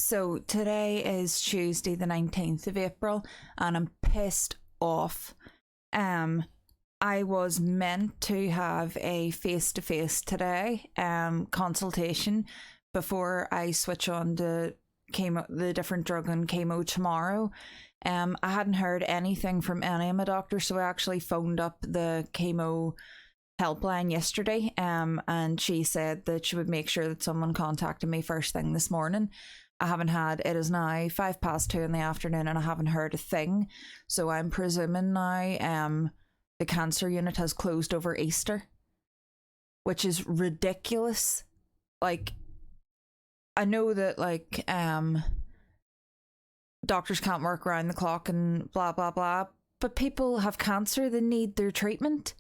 So today is Tuesday the 19th of April and I'm pissed off. I was meant to have a face-to-face today consultation before I switch on to chemo, the different drug and chemo tomorrow. I hadn't heard anything from any of my doctors, so I actually phoned up the chemo helpline yesterday, and she said that she would make sure that someone contacted me first thing this morning. I haven't had, it is now 2:05 in the afternoon and I haven't heard a thing, so I'm presuming now the cancer unit has closed over Easter, which is ridiculous. Like, I know that like doctors can't work around the clock and blah blah blah, but people have cancer, they need their treatment.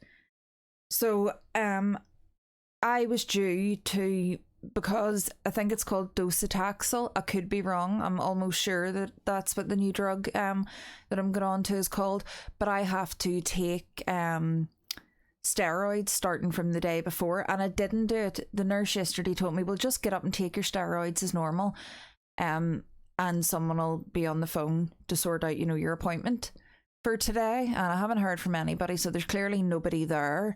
So I was due to, because I think it's called docetaxel, I could be wrong, I'm almost sure that that's what the new drug that I'm going on to is called, but I have to take steroids starting from the day before, and I didn't do it. The nurse yesterday told me, well, just get up and take your steroids as normal, and someone will be on the phone to sort out, you know, your appointment for today. And I haven't heard from anybody, so there's clearly nobody there.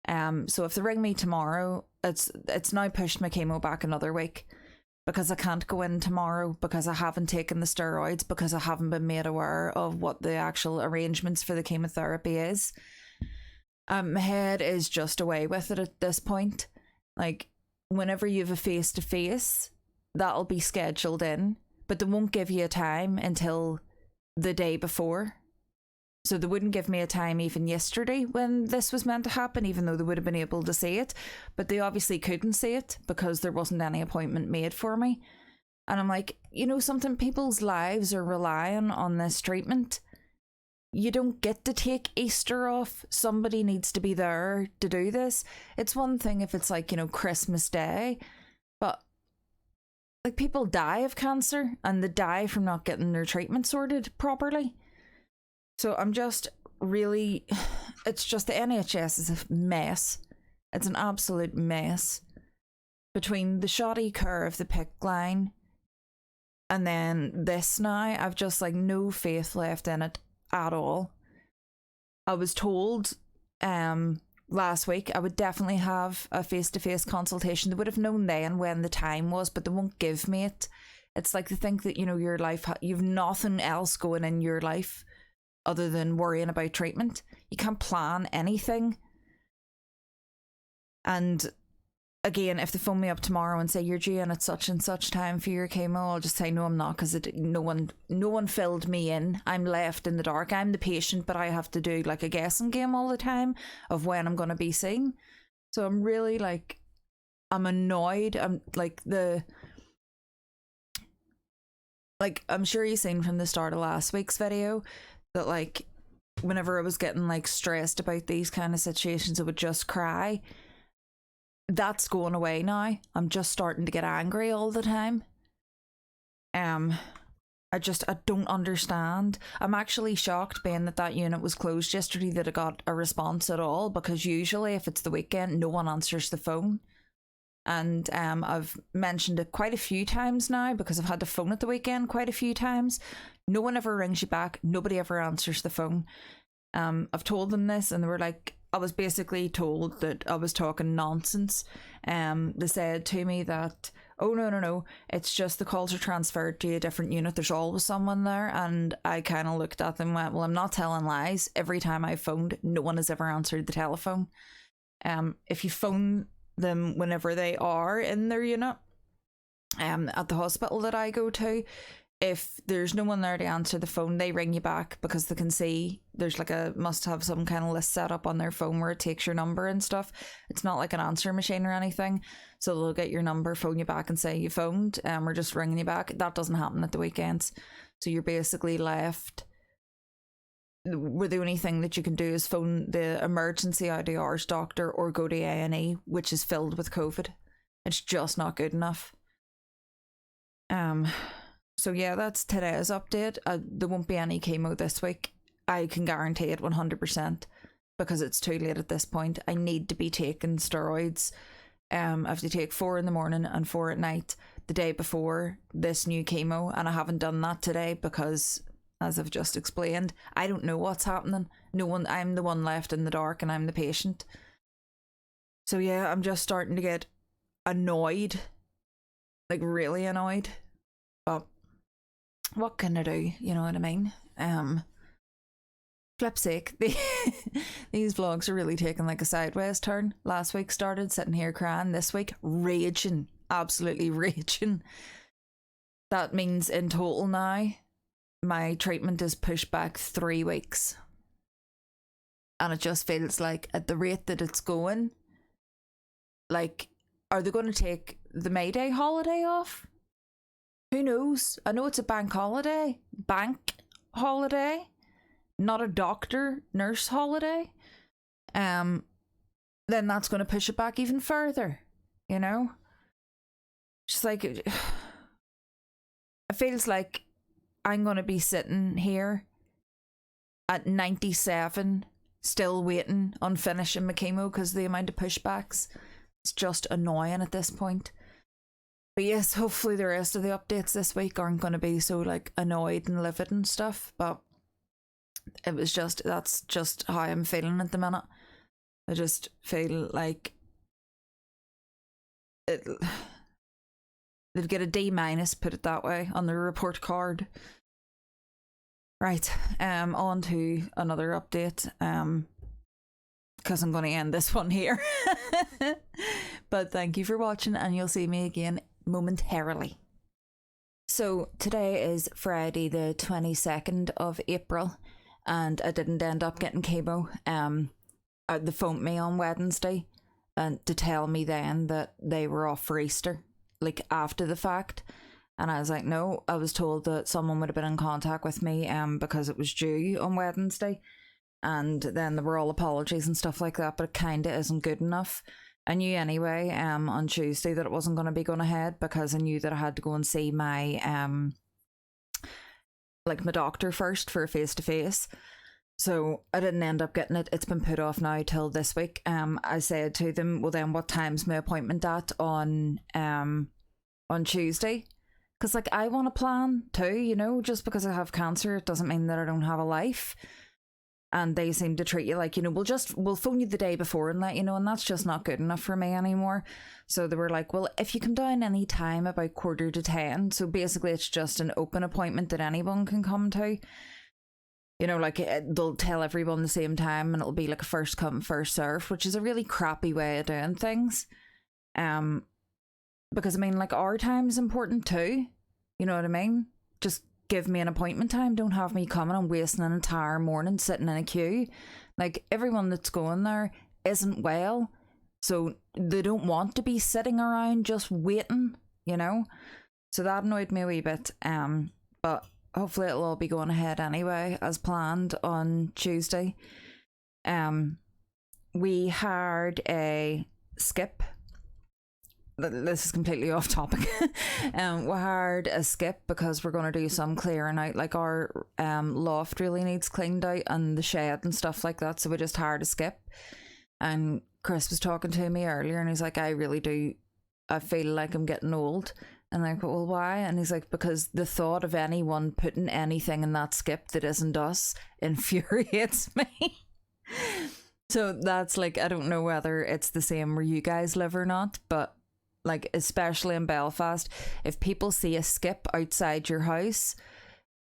So if they ring me tomorrow, it's now pushed my chemo back another week, because I can't go in tomorrow because I haven't taken the steroids, because I haven't been made aware of what the actual arrangements for the chemotherapy is. My head is just away with it at this point. Like, whenever you have a face-to-face, that'll be scheduled in, but they won't give you a time until the day before. So they wouldn't give me a time even yesterday when this was meant to happen, even though they would have been able to see it. But they obviously couldn't see it because there wasn't any appointment made for me. And I'm like, you know something, people's lives are relying on this treatment. You don't get to take Easter off. Somebody needs to be there to do this. It's one thing if it's like, you know, Christmas Day, but like, people die of cancer and they die from not getting their treatment sorted properly. So I'm just really, it's just, the NHS is a mess. It's an absolute mess. Between the shoddy care of the pick line and then this now, I've just like no faith left in it at all. I was told last week I would definitely have a face-to-face consultation. They would have known then when the time was, but they won't give me it. It's like they think that, you know, your life, you've nothing else going in your life other than worrying about treatment. You can't plan anything. And again, if they phone me up tomorrow and say you're due in at such and such time for your chemo, I'll just say no, I'm not, because no one filled me in. I'm left in the dark. I'm the patient, but I have to do like a guessing game all the time of when I'm going to be seen. So I'm really like, I'm annoyed. I'm like I'm sure you've seen from the start of last week's video that like whenever I was getting like stressed about these kind of situations, I would just cry. That's going away now. I'm just starting to get angry all the time. I don't understand. I'm actually shocked, being that unit was closed yesterday, that I got a response at all, because usually if it's the weekend, no one answers the phone. And I've mentioned it quite a few times now, because I've had to phone at the weekend quite a few times. No one ever rings you back. Nobody ever answers the phone. I've told them this, and they were like, I was basically told that I was talking nonsense. They said to me that, oh, no, it's just the calls are transferred to a different unit. There's always someone there. And I kind of looked at them and went, well, I'm not telling lies. Every time I phoned, no one has ever answered the telephone. If you phone them whenever they are in their unit, at the hospital that I go to, if there's no one there to answer the phone, they ring you back, because they can see there's like must have some kind of list set up on their phone where it takes your number and stuff. It's not like an answer machine or anything. So they'll get your number, phone you back and say you phoned, we're just ringing you back. That doesn't happen at the weekends. So you're basically left where the only thing that you can do is phone the emergency out of hours doctor or go to A&E, which is filled with COVID. It's just not good enough. So yeah, that's today's update. There won't be any chemo this week. I can guarantee it 100%, because it's too late at this point. I need to be taking steroids I have to take 4 in the morning and 4 at night the day before this new chemo, and I haven't done that today because, as I've just explained, I don't know what's happening. No one, I'm the one left in the dark, and I'm the patient. So yeah, I'm just starting to get annoyed, like really annoyed. But what can I do? You know what I mean? Flip's sake, these vlogs are really taking like a sideways turn. Last week started sitting here crying. This week, raging, absolutely raging. That means in total now, my treatment is pushed back 3 weeks. And it just feels like at the rate that it's going, like, are they going to take the May Day holiday off? Who knows? I know it's a bank holiday, not a doctor, nurse holiday. Then that's going to push it back even further, you know? Just like, it feels like I'm going to be sitting here at 97, still waiting on finishing my chemo because the amount of pushbacks. It's just annoying at this point. But yes, hopefully the rest of the updates this week aren't going to be so like annoyed and livid and stuff. But it was just, that's just how I'm feeling at the minute. I just feel like they'd get a D-, put it that way, on the report card. Right, on to another update. Because I'm going to end this one here. But thank you for watching, and you'll see me again momentarily. So today is Friday the 22nd of April, and I didn't end up getting chemo. They phoned me on Wednesday and to tell me then that they were off for Easter, like after the fact. And I was like, no, I was told that someone would have been in contact with me because it was due on Wednesday. And then there were all apologies and stuff like that, but it kind of isn't good enough. I knew anyway on Tuesday that it wasn't going to be going ahead because I knew that I had to go and see my my doctor first for a face-to-face. So I didn't end up getting it. It's been put off now till this week. I said to them, well then what time's my appointment at on Tuesday? Because like I want a plan too, you know, just because I have cancer it doesn't mean that I don't have a life. And they seem to treat you like, you know, we'll phone you the day before and let you know, and that's just not good enough for me anymore. So they were like, well, if you come down any time about 9:45, so basically it's just an open appointment that anyone can come to. You know, like they'll tell everyone the same time and it'll be like a first come, first serve, which is a really crappy way of doing things. Because I mean, like our time is important too. You know what I mean? Just give me an appointment time. Don't have me coming and wasting an entire morning sitting in a queue. Like everyone that's going there isn't well, so they don't want to be sitting around just waiting, you know. So that annoyed me a wee bit. But hopefully it'll all be going ahead anyway as planned on Tuesday. We hired a skip. This is completely off topic. We hired a skip because we're going to do some clearing out. Like our loft really needs cleaned out and the shed and stuff like that. So we just hired a skip. And Chris was talking to me earlier and he's like, I feel like I'm getting old. And I'm like, well, why? And he's like, because the thought of anyone putting anything in that skip that isn't us infuriates me. So that's like, I don't know whether it's the same where you guys live or not, but like especially in Belfast, if people see a skip outside your house,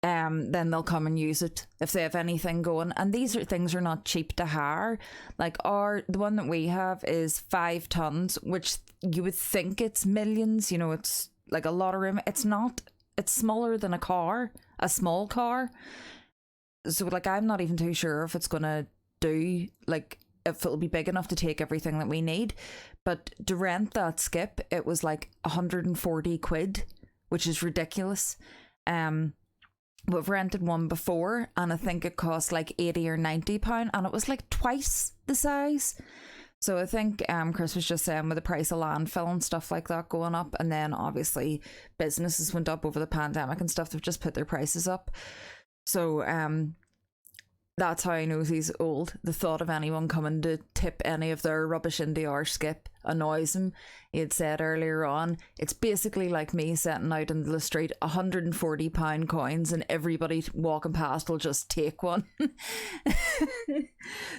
then they'll come and use it if they have anything going. And these things are not cheap to hire. Like the one that we have is 5 tons, which you would think it's millions, you know, it's like a lot of room. It's not. It's smaller than a small car. So like I'm not even too sure if it's gonna do, like if it'll be big enough to take everything that we need. But to rent that skip, it was like 140 quid, which is ridiculous. We've rented one before and I think it cost like 80 or 90 pound and it was like twice the size. So I think Chris was just saying with the price of landfill and stuff like that going up, and then obviously businesses went up over the pandemic and stuff, they've just put their prices up. So That's how I know he's old. The thought of anyone coming to tip any of their rubbish into our skip annoys him. He had said earlier on, it's basically like me setting out into the street £140 coins and everybody walking past will just take one.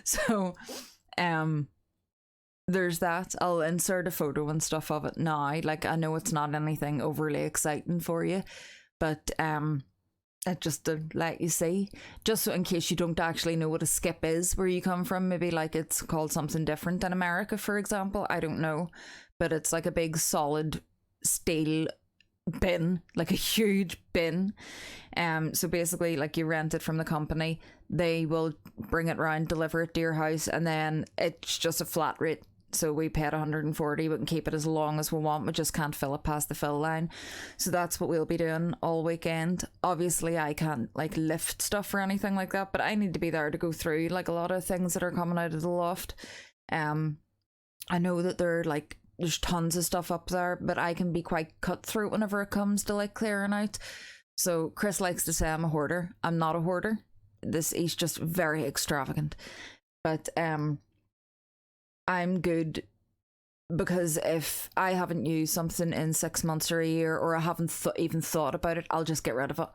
So, there's that. I'll insert a photo and stuff of it now. Like, I know it's not anything overly exciting for you, but just to let you see, just so in case you don't actually know what a skip is where you come from. Maybe like it's called something different in America, for example, I don't know, but it's like a big solid steel bin, like a huge bin. So basically, like, you rent it from the company, they will bring it around, deliver it to your house, and then it's just a flat rate. So we paid 140, we can keep it as long as we want, we just can't fill it past the fill line. So that's what we'll be doing all weekend. Obviously I can't like lift stuff or anything like that, but I need to be there to go through like a lot of things that are coming out of the loft. I know that there's tons of stuff up there, but I can be quite cutthroat whenever it comes to like clearing out. So Chris likes to say I'm a hoarder. I'm not a hoarder. He's just very extravagant. But I'm good, because if I haven't used something in 6 months or a year, or I haven't even thought about it, I'll just get rid of it.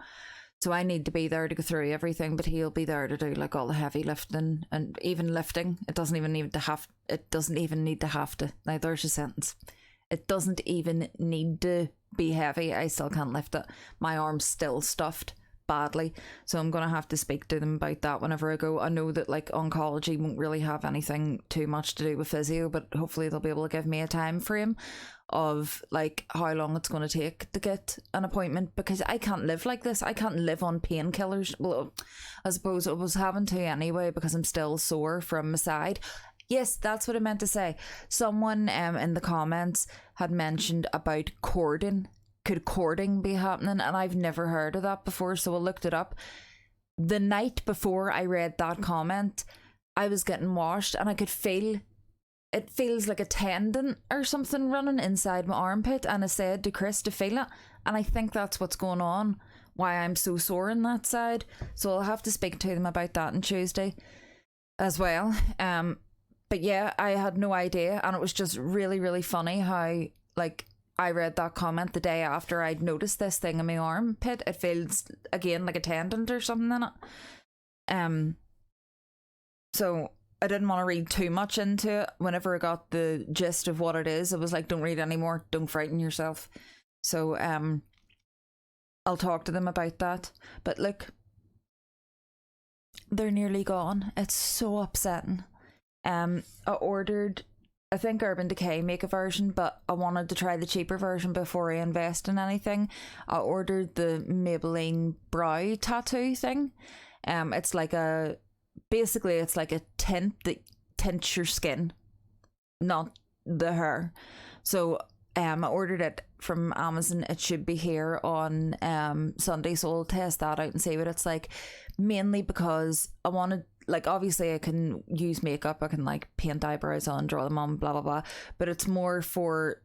So I need to be there to go through everything, but he'll be there to do like all the heavy lifting, and even lifting. It doesn't even need to have to. Now there's a sentence. It doesn't even need to be heavy. I still can't lift it. My arm's still stuffed badly, so I'm gonna have to speak to them about that whenever I go. I know that like oncology won't really have anything too much to do with physio, but hopefully they'll be able to give me a time frame of like how long it's going to take to get an appointment, because I can't live like this. I can't live on painkillers. Well, I suppose I was having to anyway, because I'm still sore from my side. Yes, that's what I meant to say. Someone in the comments had mentioned about cording. Could cording be happening? And I've never heard of that before, so I looked it up. The night before I read that comment, I was getting washed and I could feel, it feels like a tendon or something running inside my armpit, and I said to Chris to feel it, and I think that's what's going on, why I'm so sore on that side. So I'll have to speak to them about that on Tuesday as well. But yeah, I had no idea, and it was just really, really funny how like I read that comment the day after I'd noticed this thing in my armpit. It feels again like a tendon or something in it. So I didn't want to read too much into it. Whenever I got the gist of what it is, I was like, don't read anymore, don't frighten yourself. So I'll talk to them about that. But look, they're nearly gone. It's so upsetting. I ordered, I think Urban Decay make a version, but I wanted to try the cheaper version before I invest in anything. I ordered the Maybelline brow tattoo thing. It's like basically it's like a tint that tints your skin, not the hair. So I ordered it from Amazon. It should be here on Sunday, so I'll test that out and see what it's like. Mainly because I wanted, like, obviously I can use makeup, I can like paint eyebrows on, draw them on, blah blah blah, but it's more for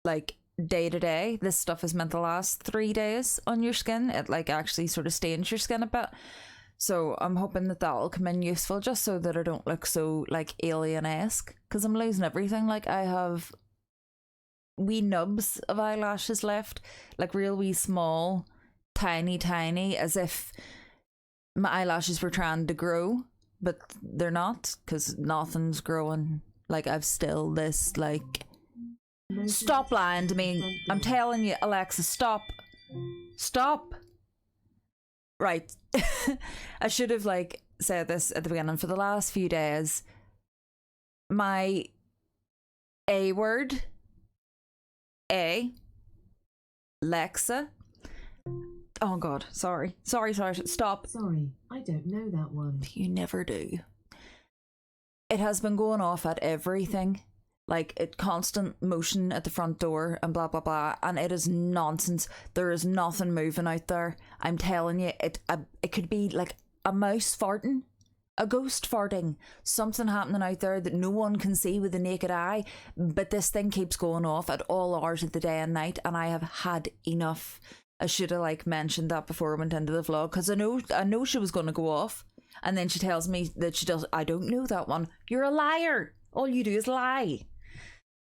like day to day. This stuff is meant to last 3 days on your skin. It like actually sort of stains your skin a bit. So I'm hoping that will come in useful, just so that I don't look so like alien-esque, because I'm losing everything. Like, I have wee nubs of eyelashes left, like real wee small, tiny, as if my eyelashes were trying to grow, but they're not, because nothing's growing. Like, I've still this like, stop lying to me. I'm telling you, Alexa, stop. Right. I should have like said this at the beginning. For the last few days, my A word, Alexa. Oh god, sorry, stop. Sorry, I don't know that one. You never do. It has been going off at everything, like it constant motion at the front door and blah blah blah, and it is nonsense. There is nothing moving out there. I'm telling you, it could be like a mouse farting, a ghost farting, something happening out there that no one can see with the naked eye, but this thing keeps going off at all hours of the day and night, and I have had enough. I should have like mentioned that before I went into the vlog, because I know she was going to go off. And then she tells me that she does. I don't know that one. You're a liar. All you do is lie.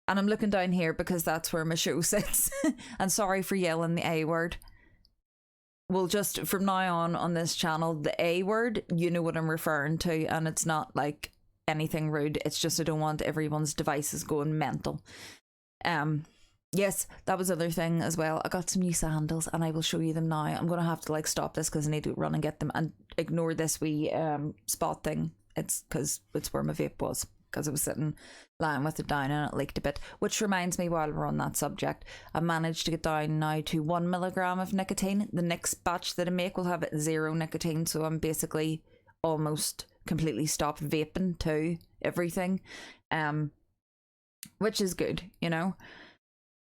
And I'm looking down here because that's where my show sits. And sorry for yelling the A word. Well, just from now on this channel, the A word, you know what I'm referring to, and it's not like anything rude. It's just I don't want everyone's devices going mental. Yes, that was the other thing as well. I got some new sandals and I will show you them now. I'm going to have to like stop this because I need to run and get them, and ignore this wee spot thing. It's because it's where my vape was, because I was sitting lying with it down and it leaked a bit. Which reminds me, while we're on that subject, I managed to get down now to 1 milligram of nicotine. The next batch that I make will have 0 nicotine, so I'm basically almost completely stopped vaping too, everything, which is good, you know.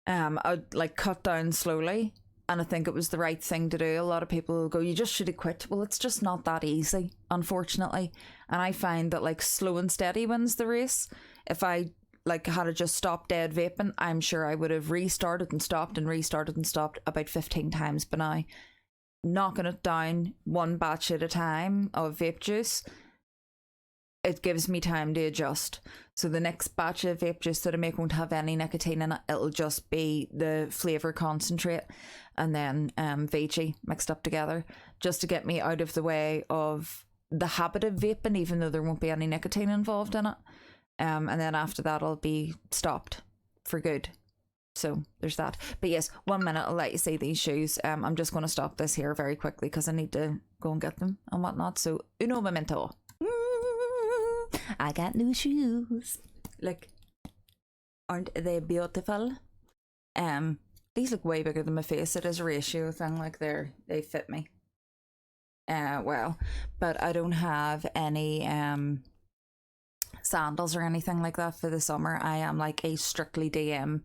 I'd like cut down slowly, and I think it was the right thing to do. A lot of people will go, you just should have quit. Well, it's just not that easy, unfortunately. And I find that like slow and steady wins the race. If I like had just stopped dead vaping, I'm sure I would have restarted and stopped and restarted and stopped about 15 times by now. Knocking it down one batch at a time of vape juice, it gives me time to adjust. So the next batch of vape juice that I make won't have any nicotine in it. It'll just be the flavour concentrate and then Veggie mixed up together, just to get me out of the way of the habit of vaping, even though there won't be any nicotine involved in it. And then after that I'll be stopped for good. So there's that. But yes, 1 minute, I'll let you see these shoes. I'm just going to stop this here very quickly because I need to go and get them and whatnot. So uno momento. I got new shoes. Look, aren't they beautiful? These look way bigger than my face. It is a ratio thing, like they fit me. Well, but I don't have any sandals or anything like that for the summer. I am like a strictly DM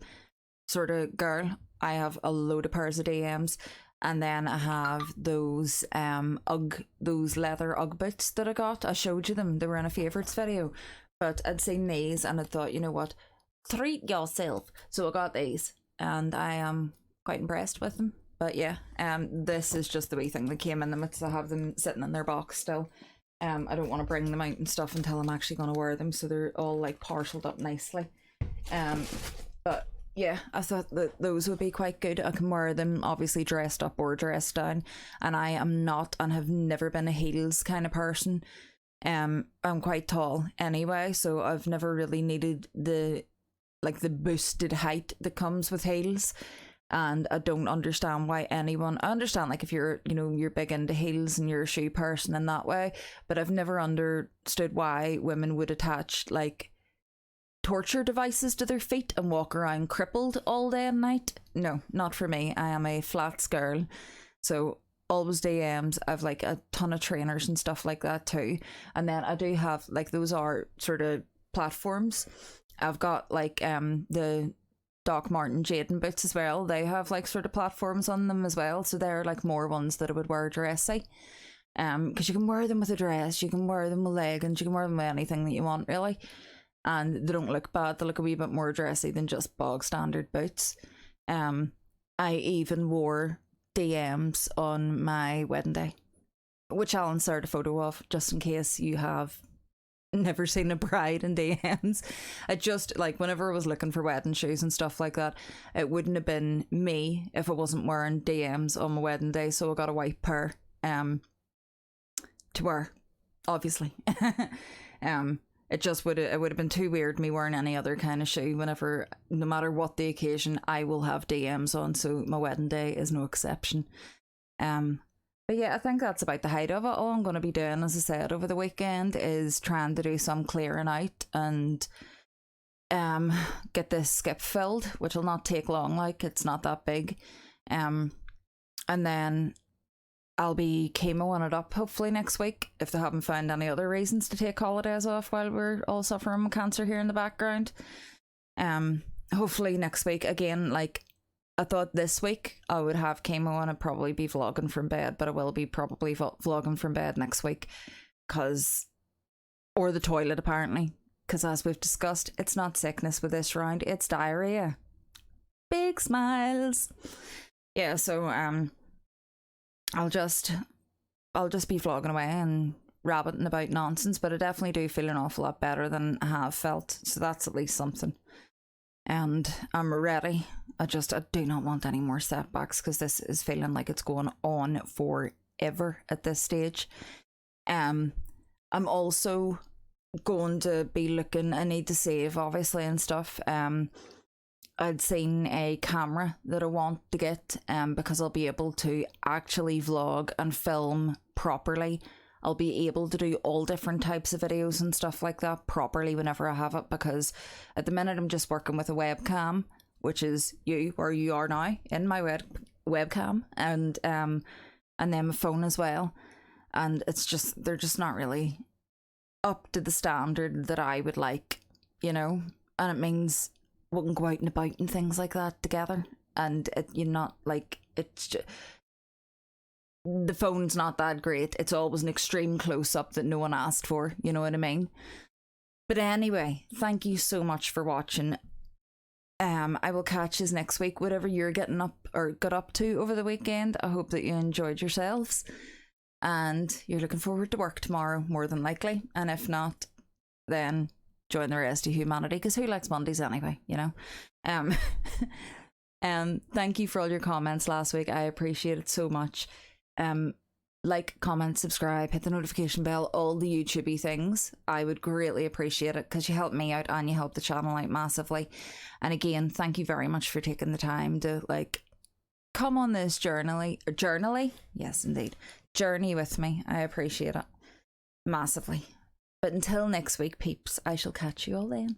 sort of girl. I have a load of pairs of DMs. And then I have those those leather Ugg boots that I got. I showed you them. They were in a favourites video. But I'd seen these and I thought, you know what? Treat yourself. So I got these and I am quite impressed with them. But yeah, this is just the wee thing that came in them. It's I have them sitting in their box still. I don't want to bring them out and stuff until I'm actually going to wear them. So they're all like parcelled up nicely. But yeah, I thought that those would be quite good. I can wear them obviously dressed up or dressed down, and I am not and have never been a heels kind of person. I'm quite tall anyway, so I've never really needed the boosted height that comes with heels. And I don't understand why anyone, I understand like if you're, you know, you're big into heels and you're a shoe person in that way, but I've never understood why women would attach like torture devices to their feet and walk around crippled all day and night. No, not for me. I am a flats girl, so always DMs. I've like a ton of trainers and stuff like that too, and then I do have like those are sort of platforms. I've got like the Doc Marten Jaden boots as well. They have like sort of platforms on them as well, so they're like more ones that I would wear dressy. Because you can wear them with a dress, you can wear them with leggings, you can wear them with anything that you want really. And they don't look bad. They look a wee bit more dressy than just bog standard boots. I even wore DMs on my wedding day, which I'll insert a photo of just in case you have never seen a bride in DMs. I just like whenever I was looking for wedding shoes and stuff like that, it wouldn't have been me if I wasn't wearing DMs on my wedding day. So I got a white pair to wear, obviously. It just would have been too weird me wearing any other kind of shoe whenever, no matter what the occasion, I will have DMs on, so my wedding day is no exception. But yeah, I think that's about the height of it. All I'm going to be doing, as I said, over the weekend is trying to do some clearing out and get this skip filled, which will not take long, like it's not that big. And then I'll be chemoing it up hopefully next week if they haven't found any other reasons to take holidays off while we're all suffering with cancer here in the background. Hopefully next week again, like I thought this week I would have chemo and I'd probably be vlogging from bed, but I will be probably vlogging from bed next week or the toilet apparently, because as we've discussed, it's not sickness with this round, it's diarrhea. Big smiles. Yeah, so I'll just be vlogging away and rabbiting about nonsense, but I definitely do feel an awful lot better than I have felt. So that's at least something. And I'm ready. I do not want any more setbacks, because this is feeling like it's going on forever at this stage. I'm also going to be looking, I need to save obviously and stuff. I'd seen a camera that I want to get, because I'll be able to actually vlog and film properly. I'll be able to do all different types of videos and stuff like that properly whenever I have it, because at the minute I'm just working with a webcam, which is where you are now, in my webcam, and then my phone as well. And it's just, they're just not really up to the standard that I would like, you know, and it means we can go out and about and things like that together, and you're not like, it's just, the phone's not that great. It's always an extreme close-up that no one asked for, you know what I mean? But anyway, thank you so much for watching. I will catch you next week, whatever you're getting up or got up to over the weekend. I hope that you enjoyed yourselves, and you're looking forward to work tomorrow, more than likely. And if not, then join the rest of humanity, because who likes Mondays anyway, you know? Thank you for all your comments last week. I appreciate it so much. Like, comment, subscribe, hit the notification bell, all the YouTubey things. I would greatly appreciate it, because you help me out and you help the channel out massively. And again, thank you very much for taking the time to like come on this journey, yes indeed, journey with me. I appreciate it massively. But until next week, peeps, I shall catch you all then.